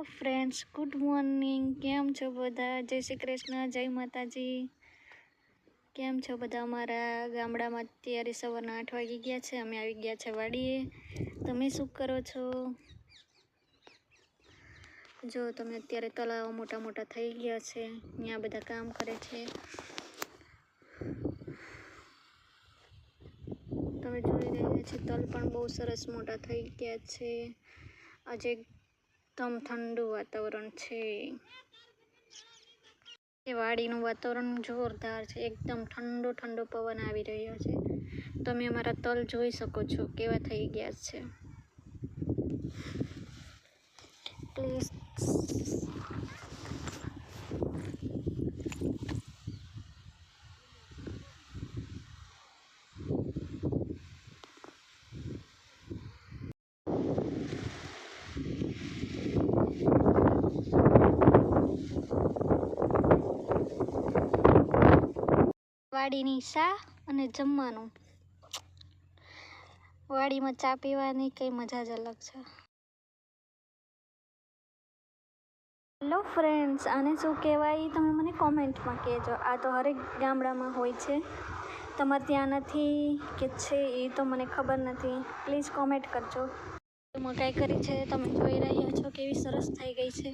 Friends, good morning. કેમ છો બધા? જય શ્રી કૃષ્ણ, જય માતાજી. કેમ છો બધા? અમારા ગામડામાં અત્યારે સવારના 8 વાગી ગયા છે. અમે આવી ગયા છે વાડીએ. તમે શું કરો છો? જો તમે અત્યારે તળાવ મોટા મોટા થઈ ગયા છે, ત્યાં બધા કામ કરે છે. તમે જોઈ રહ્યા છો તલ પણ બહુ સરસ મોટા થઈ ગયા છે. આજે એકદમ ઠંડુ વાતાવરણ છે. એ વાડીનું વાતાવરણ જોરદાર છે. એકદમ ઠંડો ઠંડો પવન આવી રહ્યો છે. તમે અમારા તલ જોઈ શકો છો કેવા થઈ ગયા છે. પ્લીઝ વાડીની ચા અને જમવાનું. વાડીમાં ચા પીવાની કઈ મજા જ અલગ છે. હેલો ફ્રેન્ડ્સ, આને શું કહેવાય તમે મને કોમેન્ટમાં કહેજો. આ તો હરેક ગામડામાં હોય છે, તમારે ત્યાં નથી કે છે એ તો મને ખબર નથી. પ્લીઝ કોમેન્ટ કરજો. મકાઈ કરી છે, તમે જોઈ રહ્યા છો કેવી સરસ થઈ ગઈ છે.